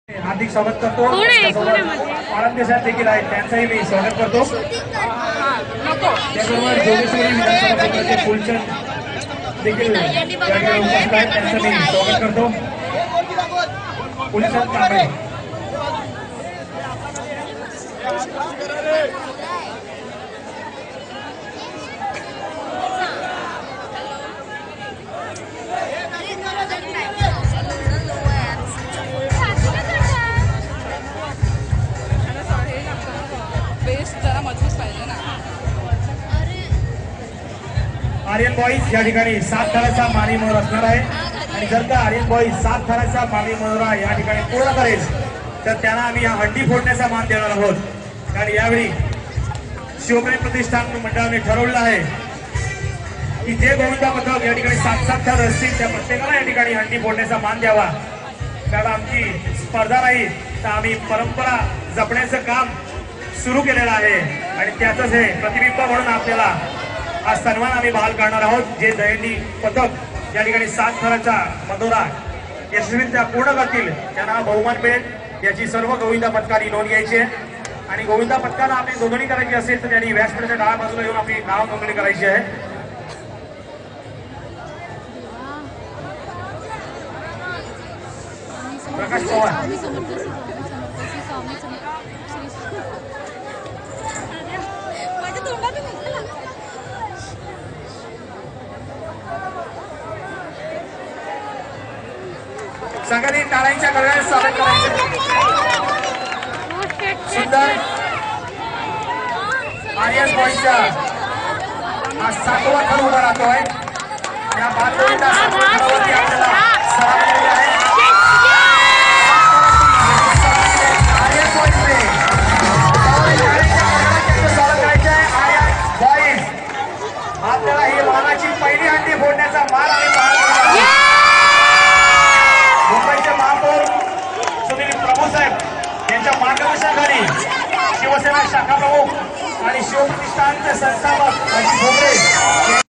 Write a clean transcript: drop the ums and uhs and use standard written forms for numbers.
हार्दिक स्वागत करतो। आनंदेसाहेब देखील आहेत, त्यांचंही मी स्वागत करतो। त्याचबरोबर जोगेश्वरी विधानसभा क्षेत्राचे फुलचंद देखील या ठिकाणी उपस्थित आहेत, त्यांचं मी स्वागत करतो। फुलचंद कांबळे आर्यन बॉईज या ठिकाणी 7 थराचा मानवी मनोरा असणार आहे आणि जर का आर्यन बॉईज 7 थराचा मानवी मनोरा या ठिकाणी पूर्ण करेल तर त्यांना आम्ही हंडी फोडण्याचा मान देणार आहोत। कारण यावेळी शिवप्रेम प्रतिष्ठान मंडळाने ठरवलं आहे की जे गोविंदा पथक या ठिकाणी 7 थर असतील त्या प्रत्येकाला या ठिकाणी हंडी फोडण्याचा मान द्यावा। कारण आमची स्पर्धा नाही तर आम्ही परंपरा जपण्याचं काम सुरू केलेलं आहे आणि त्याचंच हे प्रतिबिंब म्हणून आपल्याला आज सन्मान आम्ही बहाल करणार आहोत। जे दहीहंडी पथक या ठिकाणी 7 थराचा मनोरा यशस्वीरित्या पूर्ण करतील त्यांना बहुमान मिळेल। याची सर्व गोविंदा पथकांनी नोंद घ्यायची आहे आणि गोविंदा पथकाला आपली नोंदणी करायची असेल तर त्यांनी व्यासपीठाच्या डाव्या बाजूला येऊन आपली नाव नोंदणी करायची आहे। प्रकाश पवार सगळ्यांनी टाळ्यांच्या गजरात स्वागत करायचं। सुंदर आर्यन बॉईजचा हा 7वा थर उभा राहतोय। या बालगोविंदा थरावरती आपल्याला सराव केलेला आहे। आर्यन बॉईजने स्वागत करायचं आहे। आर्यन बॉईज आपल्याला ही मानाची पहिली हंडी फोडण्याचा मान आणि मुंबईचे महापौर सुनील प्रभूसाहेब यांच्या मार्गदर्शनाखाली शिवसेना शाखा प्रमुख आणि शिवप्रतिष्ठानचे संस्थापक अजित भोगरे